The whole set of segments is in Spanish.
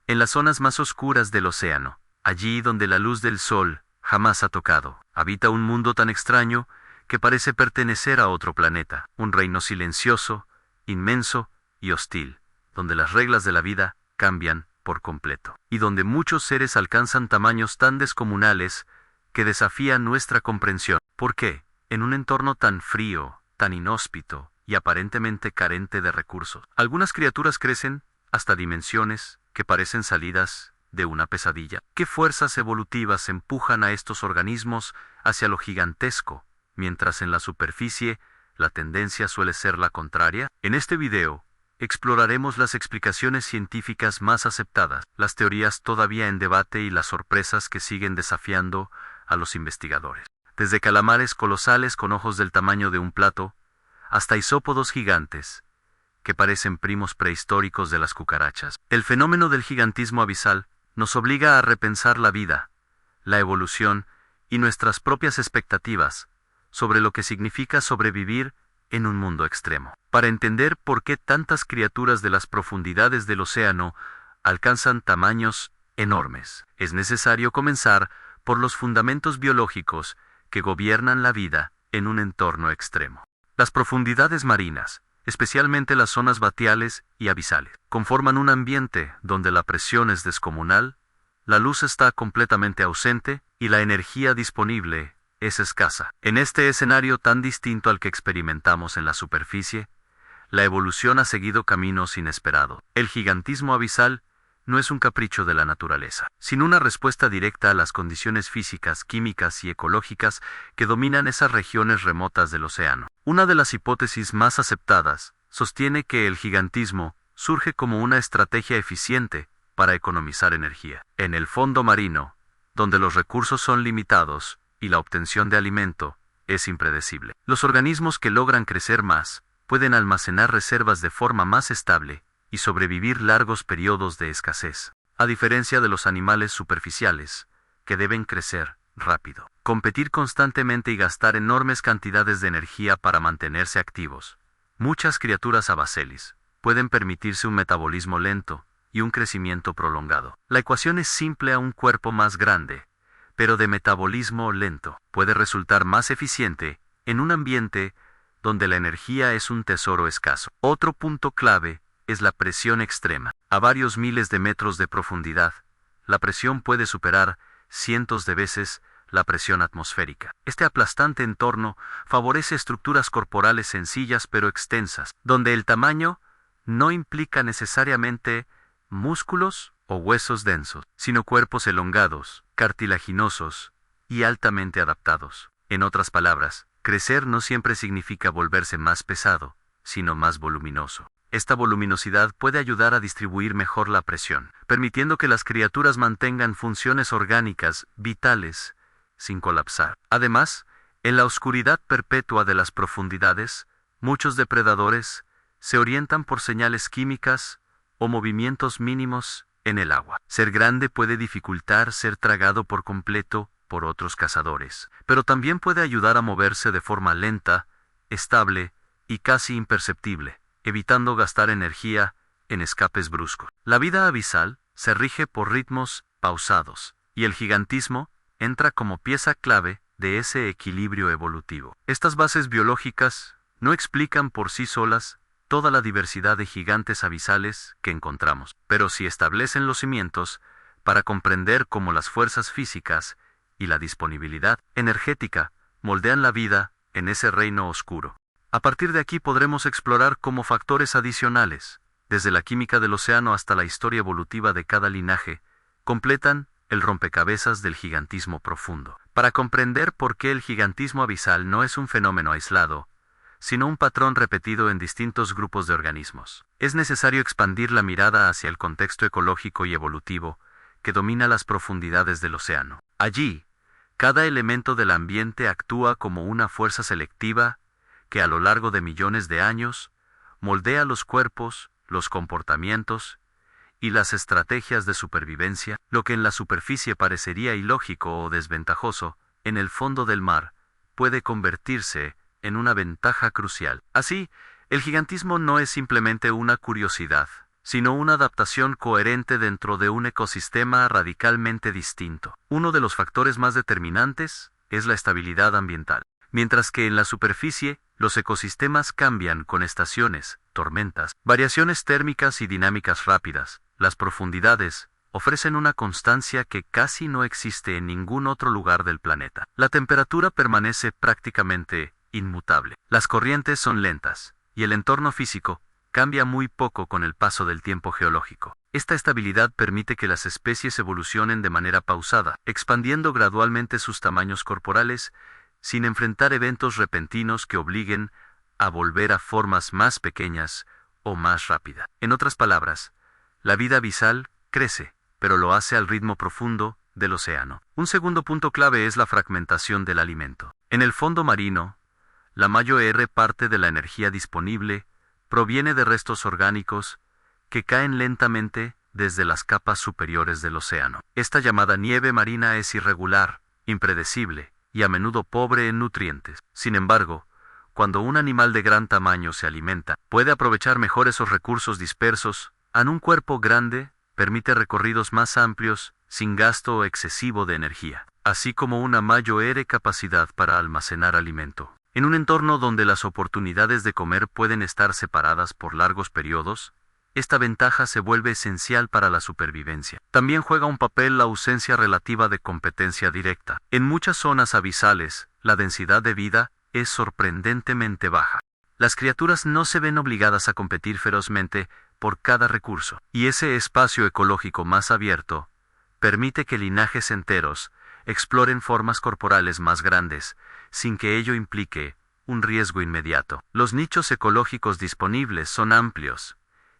En las zonas más oscuras del océano, allí donde la luz del sol jamás ha tocado, habita un mundo tan extraño que parece pertenecer a otro planeta, un reino silencioso, inmenso y hostil, donde las reglas de la vida cambian por completo, y donde muchos seres alcanzan tamaños tan descomunales que desafían nuestra comprensión. ¿Por qué? En un entorno tan frío, tan inhóspito y aparentemente carente de recursos, algunas criaturas crecen hasta dimensiones que parecen salidas de una pesadilla. ¿Qué fuerzas evolutivas empujan a estos organismos hacia lo gigantesco, mientras en la superficie la tendencia suele ser la contraria? En este video, exploraremos las explicaciones científicas más aceptadas, las teorías todavía en debate y las sorpresas que siguen desafiando a los investigadores. Desde calamares colosales con ojos del tamaño de un plato, hasta isópodos gigantes, que parecen primos prehistóricos de las cucarachas. El fenómeno del gigantismo abisal nos obliga a repensar la vida, la evolución y nuestras propias expectativas sobre lo que significa sobrevivir en un mundo extremo. Para entender por qué tantas criaturas de las profundidades del océano alcanzan tamaños enormes, es necesario comenzar por los fundamentos biológicos que gobiernan la vida en un entorno extremo. Las profundidades marinas, especialmente las zonas batiales y abisales, conforman un ambiente donde la presión es descomunal, la luz está completamente ausente y la energía disponible es escasa. En este escenario tan distinto al que experimentamos en la superficie, la evolución ha seguido caminos inesperados. El gigantismo abisal no es un capricho de la naturaleza, sino una respuesta directa a las condiciones físicas, químicas y ecológicas que dominan esas regiones remotas del océano. Una de las hipótesis más aceptadas sostiene que el gigantismo surge como una estrategia eficiente para economizar energía. En el fondo marino, donde los recursos son limitados y la obtención de alimento es impredecible, los organismos que logran crecer más pueden almacenar reservas de forma más estable y sobrevivir largos periodos de escasez, a diferencia de los animales superficiales, que deben crecer rápido, competir constantemente y gastar enormes cantidades de energía para mantenerse activos. Muchas criaturas abacelis pueden permitirse un metabolismo lento y un crecimiento prolongado. La ecuación es simple: a un cuerpo más grande, pero de metabolismo lento, puede resultar más eficiente en un ambiente donde la energía es un tesoro escaso. Otro punto clave es la presión extrema. A varios miles de metros de profundidad, la presión puede superar cientos de veces la presión atmosférica. Este aplastante entorno favorece estructuras corporales sencillas pero extensas, donde el tamaño no implica necesariamente músculos o huesos densos, sino cuerpos elongados, cartilaginosos y altamente adaptados. En otras palabras, crecer no siempre significa volverse más pesado, sino más voluminoso. Esta voluminosidad puede ayudar a distribuir mejor la presión, permitiendo que las criaturas mantengan funciones orgánicas vitales sin colapsar. Además, en la oscuridad perpetua de las profundidades, muchos depredadores se orientan por señales químicas o movimientos mínimos en el agua. Ser grande puede dificultar ser tragado por completo por otros cazadores, pero también puede ayudar a moverse de forma lenta, estable y casi imperceptible, evitando gastar energía en escapes bruscos. La vida abisal se rige por ritmos pausados, y el gigantismo entra como pieza clave de ese equilibrio evolutivo. Estas bases biológicas no explican por sí solas toda la diversidad de gigantes abisales que encontramos, pero sí establecen los cimientos para comprender cómo las fuerzas físicas y la disponibilidad energética moldean la vida en ese reino oscuro. A partir de aquí podremos explorar cómo factores adicionales, desde la química del océano hasta la historia evolutiva de cada linaje, completan el rompecabezas del gigantismo profundo. Para comprender por qué el gigantismo abisal no es un fenómeno aislado, sino un patrón repetido en distintos grupos de organismos, es necesario expandir la mirada hacia el contexto ecológico y evolutivo que domina las profundidades del océano. Allí, cada elemento del ambiente actúa como una fuerza selectiva que a lo largo de millones de años moldea los cuerpos, los comportamientos y las estrategias de supervivencia. Lo que en la superficie parecería ilógico o desventajoso, en el fondo del mar puede convertirse en una ventaja crucial. Así, el gigantismo no es simplemente una curiosidad, sino una adaptación coherente dentro de un ecosistema radicalmente distinto. Uno de los factores más determinantes es la estabilidad ambiental. Mientras que en la superficie, los ecosistemas cambian con estaciones, tormentas, variaciones térmicas y dinámicas rápidas, las profundidades ofrecen una constancia que casi no existe en ningún otro lugar del planeta. La temperatura permanece prácticamente inmutable. Las corrientes son lentas, y el entorno físico cambia muy poco con el paso del tiempo geológico. Esta estabilidad permite que las especies evolucionen de manera pausada, expandiendo gradualmente sus tamaños corporales, sin enfrentar eventos repentinos que obliguen a volver a formas más pequeñas o más rápidas. En otras palabras, la vida abisal crece, pero lo hace al ritmo profundo del océano. Un segundo punto clave es la fragmentación del alimento. En el fondo marino, la mayor parte de la energía disponible proviene de restos orgánicos que caen lentamente desde las capas superiores del océano. Esta llamada nieve marina es irregular, impredecible y a menudo pobre en nutrientes. Sin embargo, cuando un animal de gran tamaño se alimenta, puede aprovechar mejor esos recursos dispersos. En un cuerpo grande, permite recorridos más amplios sin gasto excesivo de energía, así como una mayor capacidad para almacenar alimento. En un entorno donde las oportunidades de comer pueden estar separadas por largos periodos, esta ventaja se vuelve esencial para la supervivencia. También juega un papel la ausencia relativa de competencia directa. En muchas zonas abisales, la densidad de vida es sorprendentemente baja. Las criaturas no se ven obligadas a competir ferozmente por cada recurso, y ese espacio ecológico más abierto permite que linajes enteros exploren formas corporales más grandes, sin que ello implique un riesgo inmediato. Los nichos ecológicos disponibles son amplios,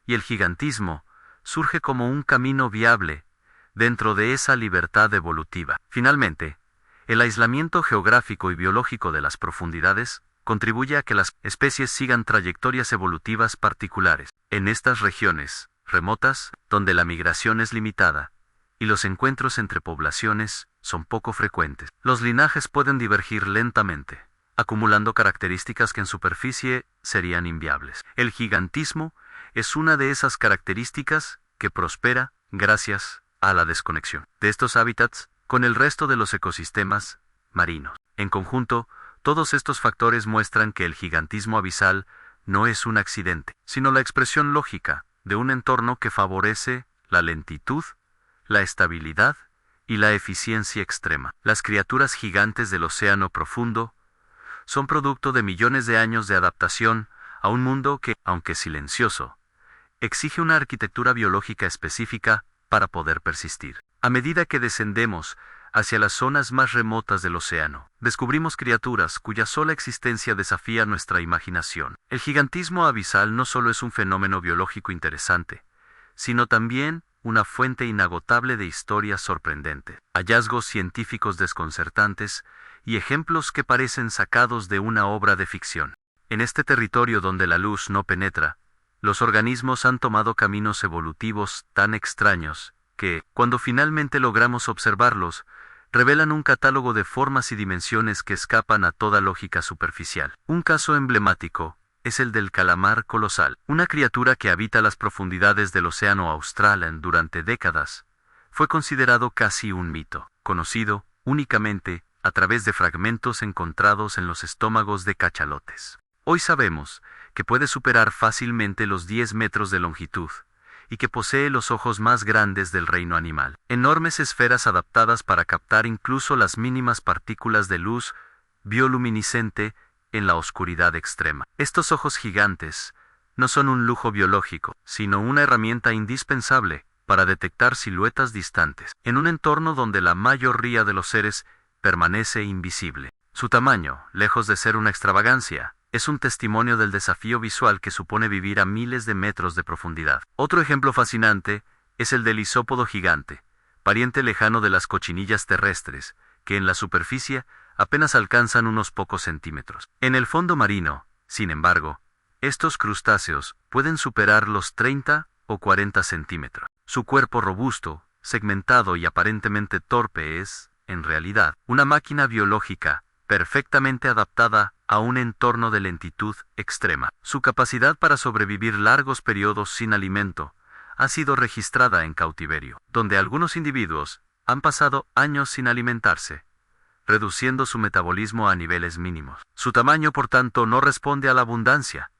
y el gigantismo surge como un camino viable dentro de esa libertad evolutiva. Finalmente, el aislamiento geográfico y biológico de las profundidades contribuye a que las especies sigan trayectorias evolutivas particulares. En estas regiones remotas, donde la migración es limitada y los encuentros entre poblaciones son poco frecuentes, los linajes pueden divergir lentamente, acumulando características que en superficie serían inviables. El gigantismo es una de esas características que prospera gracias a la desconexión de estos hábitats con el resto de los ecosistemas marinos. En conjunto, todos estos factores muestran que el gigantismo abisal no es un accidente, sino la expresión lógica de un entorno que favorece la lentitud, la estabilidad y la eficiencia extrema. Las criaturas gigantes del océano profundo son producto de millones de años de adaptación a un mundo que, aunque silencioso, exige una arquitectura biológica específica para poder persistir. A medida que descendemos hacia las zonas más remotas del océano, descubrimos criaturas cuya sola existencia desafía nuestra imaginación. El gigantismo abisal no solo es un fenómeno biológico interesante, sino también una fuente inagotable de historias sorprendentes, hallazgos científicos desconcertantes y ejemplos que parecen sacados de una obra de ficción. En este territorio donde la luz no penetra, los organismos han tomado caminos evolutivos tan extraños que, cuando finalmente logramos observarlos, revelan un catálogo de formas y dimensiones que escapan a toda lógica superficial. Un caso emblemático es el del calamar colosal, una criatura que habita las profundidades del océano austral durante décadas. Fue considerado casi un mito, conocido únicamente a través de fragmentos encontrados en los estómagos de cachalotes. Hoy sabemos que puede superar fácilmente los 10 metros de longitud, y que posee los ojos más grandes del reino animal. Enormes esferas adaptadas para captar incluso las mínimas partículas de luz bioluminiscente en la oscuridad extrema. Estos ojos gigantes no son un lujo biológico, sino una herramienta indispensable para detectar siluetas distantes, en un entorno donde la mayoría de los seres permanece invisible. Su tamaño, lejos de ser una extravagancia, es un testimonio del desafío visual que supone vivir a miles de metros de profundidad. Otro ejemplo fascinante es el del isópodo gigante, pariente lejano de las cochinillas terrestres, que en la superficie apenas alcanzan unos pocos centímetros. En el fondo marino, sin embargo, estos crustáceos pueden superar los 30 o 40 centímetros. Su cuerpo robusto, segmentado y aparentemente torpe es, en realidad, una máquina biológica perfectamente adaptada a un entorno de lentitud extrema. Su capacidad para sobrevivir largos periodos sin alimento ha sido registrada en cautiverio, donde algunos individuos han pasado años sin alimentarse, reduciendo su metabolismo a niveles mínimos. Su tamaño, por tanto, no responde a la abundancia,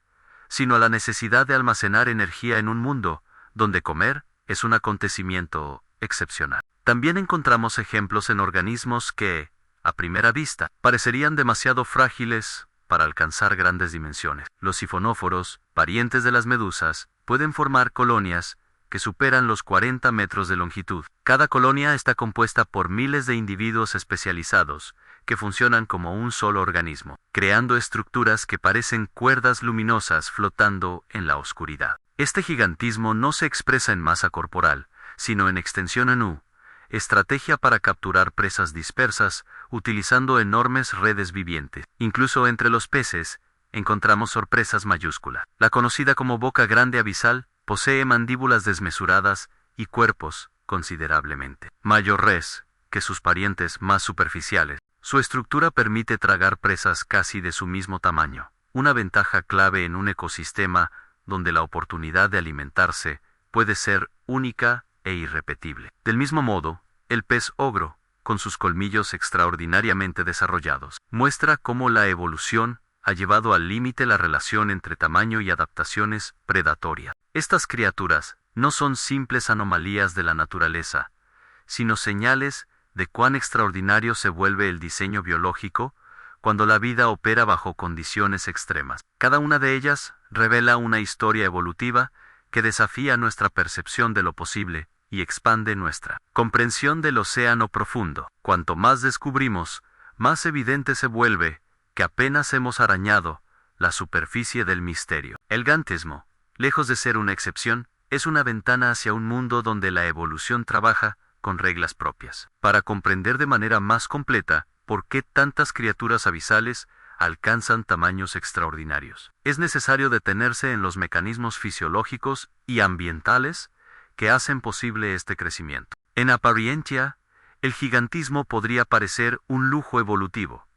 sino a la necesidad de almacenar energía en un mundo donde comer es un acontecimiento excepcional. También encontramos ejemplos en organismos que, a primera vista, parecerían demasiado frágiles para alcanzar grandes dimensiones. Los sifonóforos, parientes de las medusas, pueden formar colonias que superan los 40 metros de longitud. Cada colonia está compuesta por miles de individuos especializados que funcionan como un solo organismo, creando estructuras que parecen cuerdas luminosas flotando en la oscuridad. Este gigantismo no se expresa en masa corporal, sino en extensión en U, estrategia para capturar presas dispersas utilizando enormes redes vivientes. Incluso entre los peces encontramos sorpresas mayúsculas. La conocida como boca grande abisal posee mandíbulas desmesuradas y cuerpos considerablemente mayores que sus parientes más superficiales. Su estructura permite tragar presas casi de su mismo tamaño, una ventaja clave en un ecosistema donde la oportunidad de alimentarse puede ser única e irrepetible. Del mismo modo, el pez ogro, con sus colmillos extraordinariamente desarrollados, muestra cómo la evolución ha llevado al límite la relación entre tamaño y adaptaciones predatorias. Estas criaturas no son simples anomalías de la naturaleza, sino señales de cuán extraordinario se vuelve el diseño biológico cuando la vida opera bajo condiciones extremas. Cada una de ellas revela una historia evolutiva que desafía nuestra percepción de lo posible y expande nuestra comprensión del océano profundo. Cuanto más descubrimos, más evidente se vuelve que apenas hemos arañado la superficie del misterio. El gigantismo, lejos de ser una excepción, es una ventana hacia un mundo donde la evolución trabaja con reglas propias. Para comprender de manera más completa por qué tantas criaturas abisales alcanzan tamaños extraordinarios, es necesario detenerse en los mecanismos fisiológicos y ambientales que hacen posible este crecimiento. En apariencia, el gigantismo podría parecer un lujo evolutivo,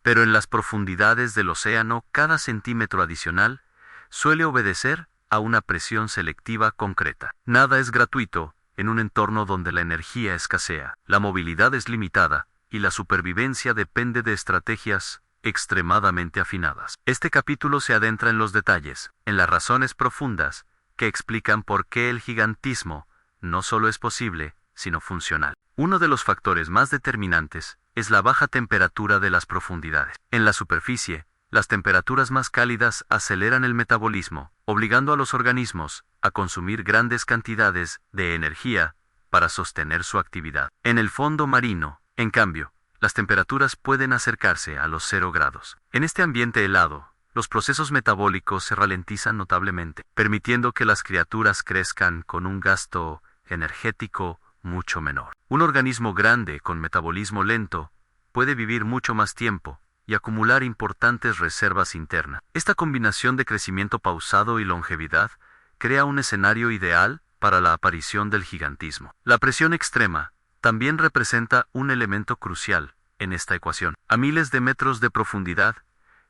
pero en las profundidades del océano cada centímetro adicional suele obedecer a una presión selectiva concreta. Nada es gratuito en un entorno donde la energía escasea, la movilidad es limitada y la supervivencia depende de estrategias extremadamente afinadas. Este capítulo se adentra en los detalles, en las razones profundas que explican por qué el gigantismo no solo es posible, sino funcional. Uno de los factores más determinantes es la baja temperatura de las profundidades. En la superficie, las temperaturas más cálidas aceleran el metabolismo, obligando a los organismos a consumir grandes cantidades de energía para sostener su actividad. En el fondo marino, en cambio, las temperaturas pueden acercarse a los 0 grados. En este ambiente helado, los procesos metabólicos se ralentizan notablemente, permitiendo que las criaturas crezcan con un gasto energético mucho menor. Un organismo grande con metabolismo lento puede vivir mucho más tiempo y acumular importantes reservas internas. Esta combinación de crecimiento pausado y longevidad crea un escenario ideal para la aparición del gigantismo. La presión extrema también representa un elemento crucial en esta ecuación. A miles de metros de profundidad,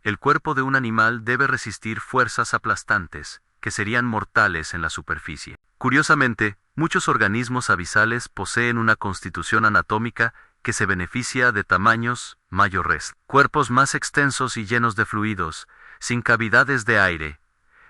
el cuerpo de un animal debe resistir fuerzas aplastantes que serían mortales en la superficie. Curiosamente, muchos organismos abisales poseen una constitución anatómica que se beneficia de tamaños mayores. Cuerpos más extensos y llenos de fluidos, sin cavidades de aire,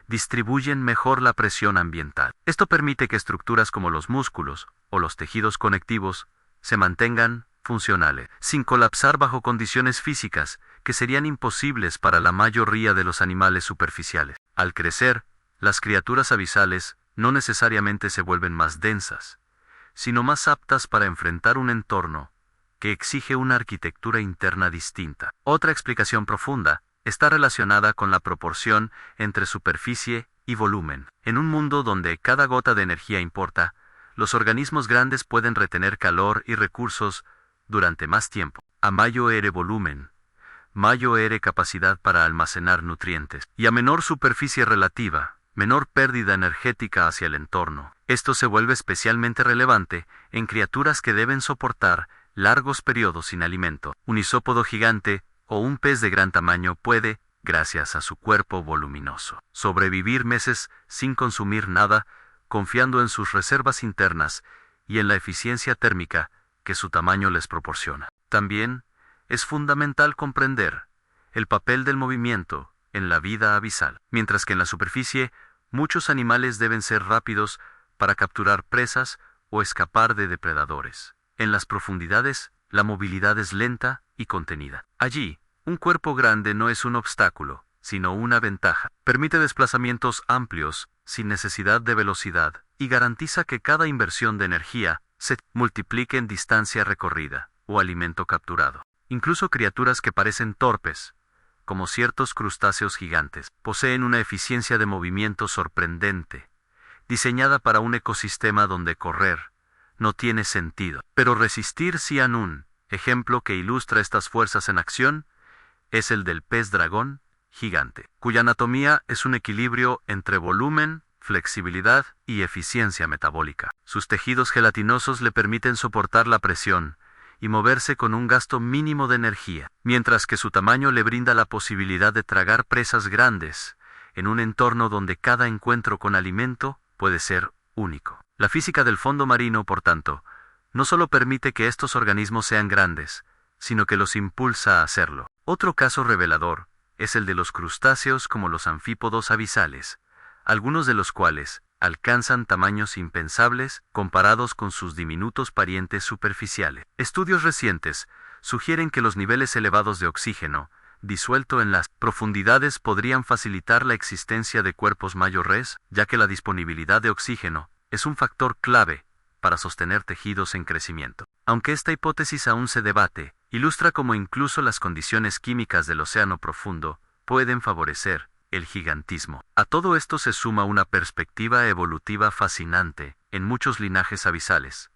distribuyen mejor la presión ambiental. Esto permite que estructuras como los músculos o los tejidos conectivos se mantengan funcionales, sin colapsar bajo condiciones físicas que serían imposibles para la mayoría de los animales superficiales. Al crecer, las criaturas abisales no necesariamente se vuelven más densas, sino más aptas para enfrentar un entorno que exige una arquitectura interna distinta. Otra explicación profunda está relacionada con la proporción entre superficie y volumen. En un mundo donde cada gota de energía importa, los organismos grandes pueden retener calor y recursos durante más tiempo. A mayor volumen, mayor capacidad para almacenar nutrientes, y a menor superficie relativa, menor pérdida energética hacia el entorno. Esto se vuelve especialmente relevante en criaturas que deben soportar largos periodos sin alimento. Un isópodo gigante o un pez de gran tamaño puede, gracias a su cuerpo voluminoso, sobrevivir meses sin consumir nada confiando en sus reservas internas y en la eficiencia térmica que su tamaño les proporciona. También es fundamental comprender el papel del movimiento en la vida abisal. Mientras que en la superficie, muchos animales deben ser rápidos para capturar presas o escapar de depredadores. En las profundidades, la movilidad es lenta y contenida. Allí, un cuerpo grande no es un obstáculo, sino una ventaja. Permite desplazamientos amplios, sin necesidad de velocidad, y garantiza que cada inversión de energía se multiplique en distancia recorrida o alimento capturado. Incluso criaturas que parecen torpes, como ciertos crustáceos gigantes, poseen una eficiencia de movimiento sorprendente, diseñada para un ecosistema donde correr no tiene sentido. Pero resistir sí. Un ejemplo que ilustra estas fuerzas en acción es el del pez dragón gigante, cuya anatomía es un equilibrio entre volumen, flexibilidad y eficiencia metabólica. Sus tejidos gelatinosos le permiten soportar la presión y moverse con un gasto mínimo de energía, mientras que su tamaño le brinda la posibilidad de tragar presas grandes en un entorno donde cada encuentro con alimento puede ser único. La física del fondo marino, por tanto, no solo permite que estos organismos sean grandes, sino que los impulsa a hacerlo. Otro caso revelador es el de los crustáceos como los anfípodos abisales, algunos de los cuales alcanzan tamaños impensables comparados con sus diminutos parientes superficiales. Estudios recientes sugieren que los niveles elevados de oxígeno disuelto en las profundidades podrían facilitar la existencia de cuerpos mayores, ya que la disponibilidad de oxígeno es un factor clave para sostener tejidos en crecimiento. Aunque esta hipótesis aún se debate, ilustra cómo incluso las condiciones químicas del océano profundo pueden favorecer el gigantismo. A todo esto se suma una perspectiva evolutiva fascinante. En muchos linajes abisales,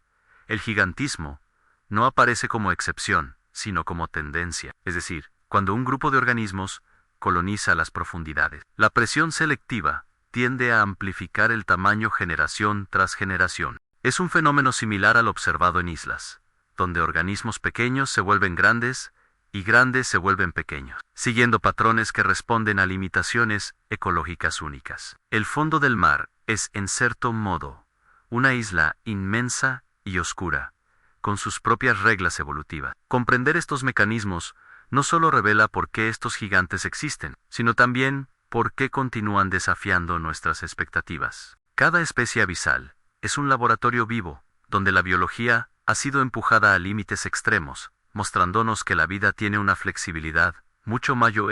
el gigantismo no aparece como excepción, sino como tendencia. Es decir, cuando un grupo de organismos coloniza las profundidades, la presión selectiva tiende a amplificar el tamaño generación tras generación. Es un fenómeno similar al observado en islas, donde organismos pequeños se vuelven grandes y grandes se vuelven pequeños, siguiendo patrones que responden a limitaciones ecológicas únicas. El fondo del mar es, en cierto modo, una isla inmensa y oscura, con sus propias reglas evolutivas. Comprender estos mecanismos no solo revela por qué estos gigantes existen, sino también por qué continúan desafiando nuestras expectativas. Cada especie abisal es un laboratorio vivo, donde la biología ha sido empujada a límites extremos, mostrándonos que la vida tiene una flexibilidad mucho mayor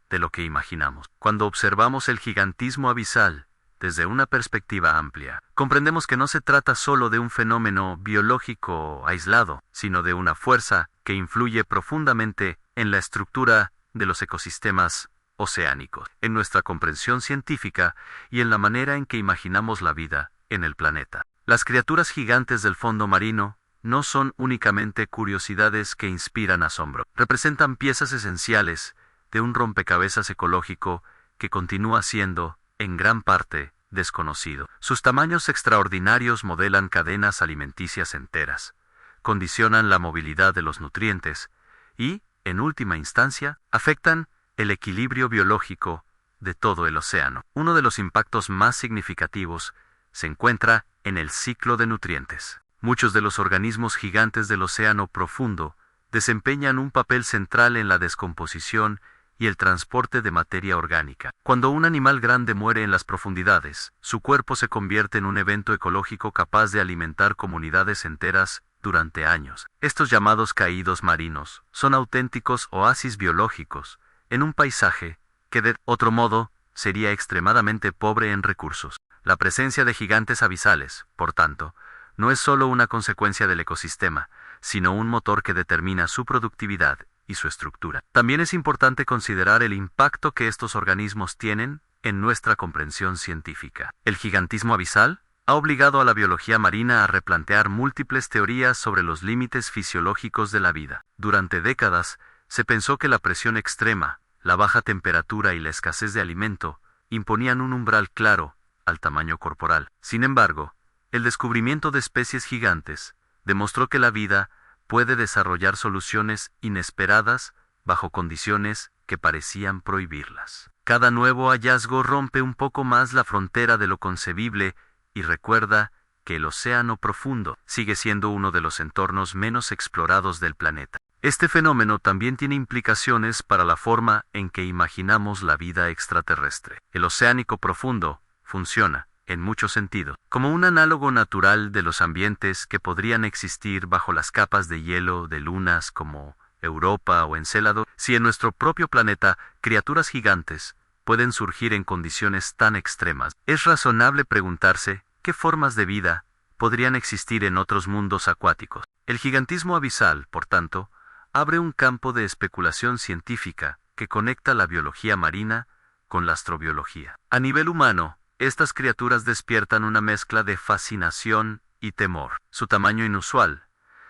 de lo que imaginamos. Cuando observamos el gigantismo abisal desde una perspectiva amplia, comprendemos que no se trata solo de un fenómeno biológico aislado, sino de una fuerza que influye profundamente en la estructura de los ecosistemas oceánicos, en nuestra comprensión científica y en la manera en que imaginamos la vida en el planeta. Las criaturas gigantes del fondo marino no son únicamente curiosidades que inspiran asombro. Representan piezas esenciales de un rompecabezas ecológico que continúa siendo, en gran parte, desconocido. Sus tamaños extraordinarios modelan cadenas alimenticias enteras, condicionan la movilidad de los nutrientes y, en última instancia, afectan el equilibrio biológico de todo el océano. Uno de los impactos más significativos se encuentra en el ciclo de nutrientes. Muchos de los organismos gigantes del océano profundo desempeñan un papel central en la descomposición y el transporte de materia orgánica. Cuando un animal grande muere en las profundidades, su cuerpo se convierte en un evento ecológico capaz de alimentar comunidades enteras durante años. Estos llamados caídos marinos son auténticos oasis biológicos en un paisaje que de otro modo sería extremadamente pobre en recursos. La presencia de gigantes abisales, por tanto, no es solo una consecuencia del ecosistema, sino un motor que determina su productividad y su estructura. También es importante considerar el impacto que estos organismos tienen en nuestra comprensión científica. El gigantismo abisal ha obligado a la biología marina a replantear múltiples teorías sobre los límites fisiológicos de la vida. Durante décadas, se pensó que la presión extrema, la baja temperatura y la escasez de alimento imponían un umbral claro al tamaño corporal. Sin embargo, el descubrimiento de especies gigantes demostró que la vida puede desarrollar soluciones inesperadas bajo condiciones que parecían prohibirlas. Cada nuevo hallazgo rompe un poco más la frontera de lo concebible y recuerda que el océano profundo sigue siendo uno de los entornos menos explorados del planeta. Este fenómeno también tiene implicaciones para la forma en que imaginamos la vida extraterrestre. El oceánico profundo funciona, en muchos sentidos, como un análogo natural de los ambientes que podrían existir bajo las capas de hielo de lunas como Europa o Encélado. Si en nuestro propio planeta criaturas gigantes pueden surgir en condiciones tan extremas, es razonable preguntarse qué formas de vida podrían existir en otros mundos acuáticos. El gigantismo abisal, por tanto, abre un campo de especulación científica que conecta la biología marina con la astrobiología. A nivel humano, estas criaturas despiertan una mezcla de fascinación y temor. Su tamaño inusual,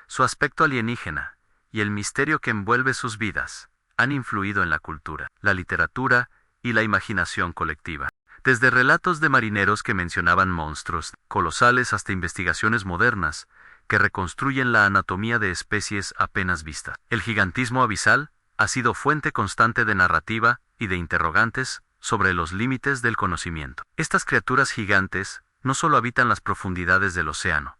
su aspecto alienígena y el misterio que envuelve sus vidas han influido en la cultura, la literatura y la imaginación colectiva. Desde relatos de marineros que mencionaban monstruos colosales hasta investigaciones modernas que reconstruyen la anatomía de especies apenas vistas. El gigantismo abisal ha sido fuente constante de narrativa y de interrogantes sobre los límites del conocimiento. Estas criaturas gigantes no solo habitan las profundidades del océano,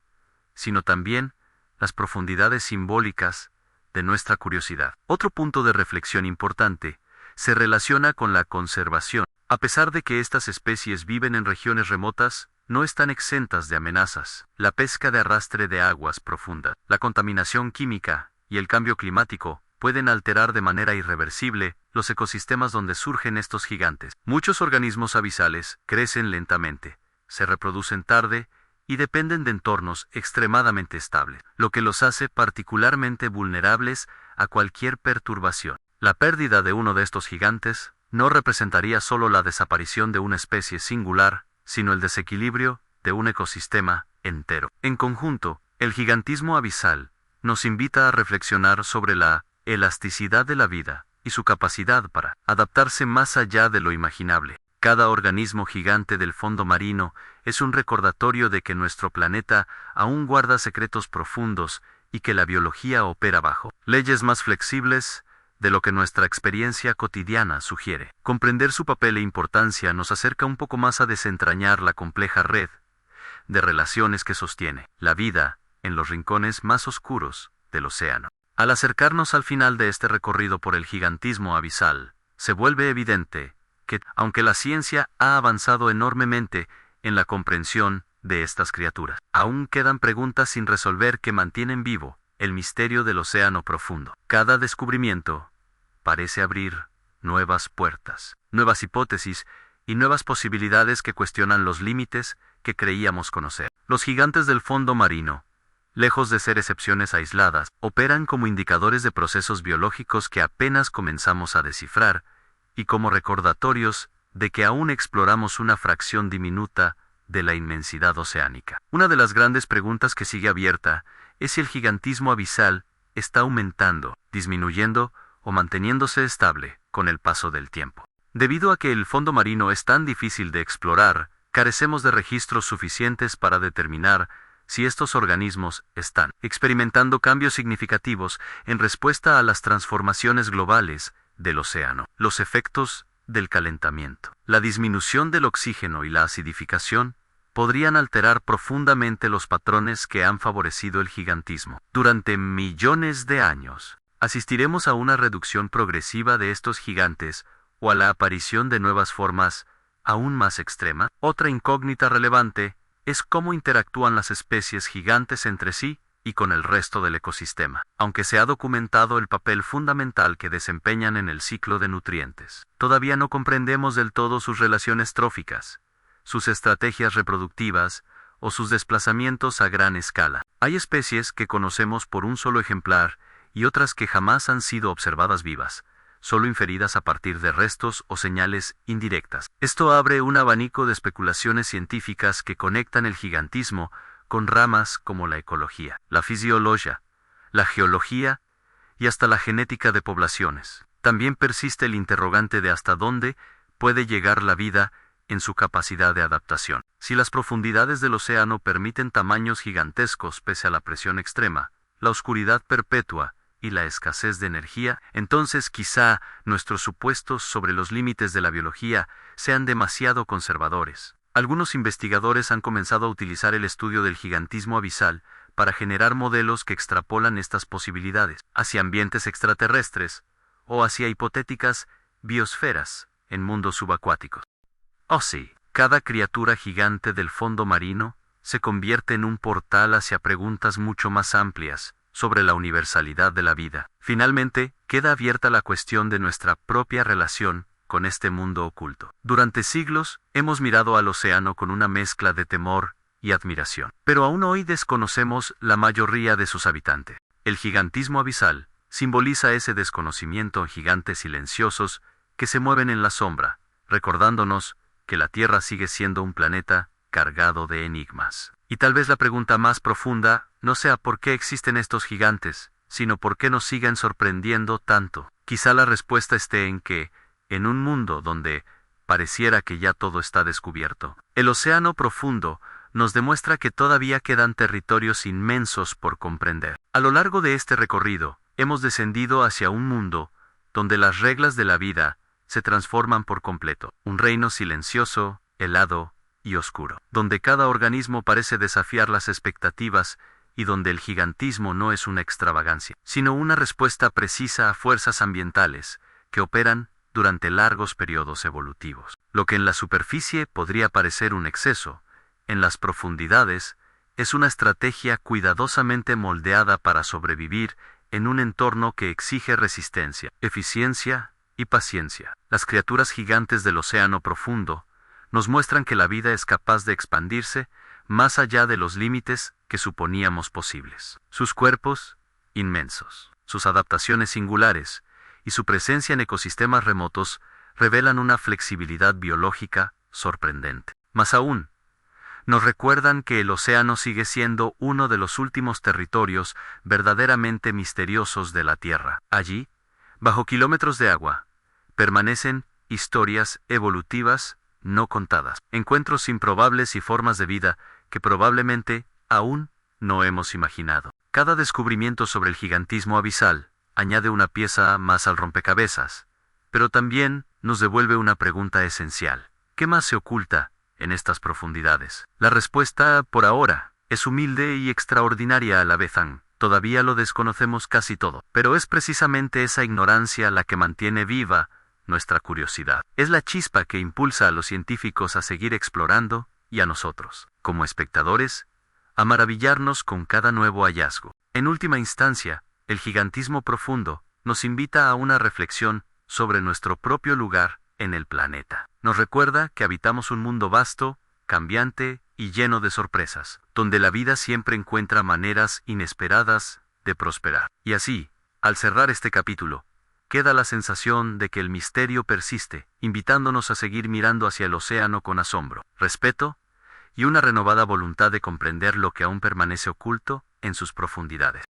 sino también las profundidades simbólicas de nuestra curiosidad. Otro punto de reflexión importante se relaciona con la conservación. A pesar de que estas especies viven en regiones remotas, no están exentas de amenazas. La pesca de arrastre de aguas profundas, la contaminación química y el cambio climático pueden alterar de manera irreversible los ecosistemas donde surgen estos gigantes. Muchos organismos abisales crecen lentamente, se reproducen tarde y dependen de entornos extremadamente estables, lo que los hace particularmente vulnerables a cualquier perturbación. La pérdida de uno de estos gigantes no representaría solo la desaparición de una especie singular, sino el desequilibrio de un ecosistema entero. En conjunto, el gigantismo abisal nos invita a reflexionar sobre la elasticidad de la vida y su capacidad para adaptarse más allá de lo imaginable. Cada organismo gigante del fondo marino es un recordatorio de que nuestro planeta aún guarda secretos profundos y que la biología opera bajo leyes más flexibles de lo que nuestra experiencia cotidiana sugiere. Comprender su papel e importancia nos acerca un poco más a desentrañar la compleja red de relaciones que sostiene la vida en los rincones más oscuros del océano. Al acercarnos al final de este recorrido por el gigantismo abisal, se vuelve evidente que, aunque la ciencia ha avanzado enormemente en la comprensión de estas criaturas, aún quedan preguntas sin resolver que mantienen vivo el misterio del océano profundo. Cada descubrimiento parece abrir nuevas puertas, nuevas hipótesis y nuevas posibilidades que cuestionan los límites que creíamos conocer. Los gigantes del fondo marino, lejos de ser excepciones aisladas, operan como indicadores de procesos biológicos que apenas comenzamos a descifrar y como recordatorios de que aún exploramos una fracción diminuta de la inmensidad oceánica. Una de las grandes preguntas que sigue abierta es si el gigantismo abisal está aumentando, disminuyendo o manteniéndose estable con el paso del tiempo. Debido a que el fondo marino es tan difícil de explorar, carecemos de registros suficientes para determinar si estos organismos están experimentando cambios significativos en respuesta a las transformaciones globales del océano. Los efectos del calentamiento, la disminución del oxígeno y la acidificación podrían alterar profundamente los patrones que han favorecido el gigantismo. Durante millones de años, asistiremos a una reducción progresiva de estos gigantes o a la aparición de nuevas formas aún más extremas. Otra incógnita relevante es cómo interactúan las especies gigantes entre sí y con el resto del ecosistema. Aunque se ha documentado el papel fundamental que desempeñan en el ciclo de nutrientes, todavía no comprendemos del todo sus relaciones tróficas, sus estrategias reproductivas o sus desplazamientos a gran escala. Hay especies que conocemos por un solo ejemplar y otras que jamás han sido observadas vivas, solo inferidas a partir de restos o señales indirectas. Esto abre un abanico de especulaciones científicas que conectan el gigantismo con ramas como la ecología, la fisiología, la geología y hasta la genética de poblaciones. También persiste el interrogante de hasta dónde puede llegar la vida en su capacidad de adaptación. Si las profundidades del océano permiten tamaños gigantescos pese a la presión extrema, la oscuridad perpetua y la escasez de energía, entonces quizá nuestros supuestos sobre los límites de la biología sean demasiado conservadores. Algunos investigadores han comenzado a utilizar el estudio del gigantismo abisal para generar modelos que extrapolan estas posibilidades hacia ambientes extraterrestres o hacia hipotéticas biosferas en mundos subacuáticos. Oh sí, cada criatura gigante del fondo marino se convierte en un portal hacia preguntas mucho más amplias sobre la universalidad de la vida. Finalmente, queda abierta la cuestión de nuestra propia relación con este mundo oculto. Durante siglos, hemos mirado al océano con una mezcla de temor y admiración. Pero aún hoy desconocemos la mayoría de sus habitantes. El gigantismo abisal simboliza ese desconocimiento en gigantes silenciosos que se mueven en la sombra, recordándonos que la Tierra sigue siendo un planeta cargado de enigmas. Y tal vez la pregunta más profunda no sea por qué existen estos gigantes, sino por qué nos siguen sorprendiendo tanto. Quizá la respuesta esté en que, en un mundo donde pareciera que ya todo está descubierto, el océano profundo nos demuestra que todavía quedan territorios inmensos por comprender. A lo largo de este recorrido, hemos descendido hacia un mundo donde las reglas de la vida se transforman por completo. Un reino silencioso, helado y oscuro, donde cada organismo parece desafiar las expectativas y donde el gigantismo no es una extravagancia, sino una respuesta precisa a fuerzas ambientales que operan durante largos periodos evolutivos. Lo que en la superficie podría parecer un exceso, en las profundidades es una estrategia cuidadosamente moldeada para sobrevivir en un entorno que exige resistencia, eficiencia y paciencia. Las criaturas gigantes del océano profundo nos muestran que la vida es capaz de expandirse más allá de los límites que suponíamos posibles. Sus cuerpos, inmensos, sus adaptaciones singulares y su presencia en ecosistemas remotos revelan una flexibilidad biológica sorprendente. Más aún, nos recuerdan que el océano sigue siendo uno de los últimos territorios verdaderamente misteriosos de la Tierra. Allí, bajo kilómetros de agua, permanecen historias evolutivas no contadas, encuentros improbables y formas de vida que probablemente aún no hemos imaginado. Cada descubrimiento sobre el gigantismo abisal añade una pieza más al rompecabezas, pero también nos devuelve una pregunta esencial. ¿Qué más se oculta en estas profundidades? La respuesta, por ahora, es humilde y extraordinaria a la vez. Todavía lo desconocemos casi todo, pero es precisamente esa ignorancia la que mantiene viva nuestra curiosidad. Es la chispa que impulsa a los científicos a seguir explorando y a nosotros, como espectadores, a maravillarnos con cada nuevo hallazgo. En última instancia, el gigantismo profundo nos invita a una reflexión sobre nuestro propio lugar en el planeta. Nos recuerda que habitamos un mundo vasto, cambiante y lleno de sorpresas, donde la vida siempre encuentra maneras inesperadas de prosperar. Y así, al cerrar este capítulo, queda la sensación de que el misterio persiste, invitándonos a seguir mirando hacia el océano con asombro, respeto y una renovada voluntad de comprender lo que aún permanece oculto en sus profundidades.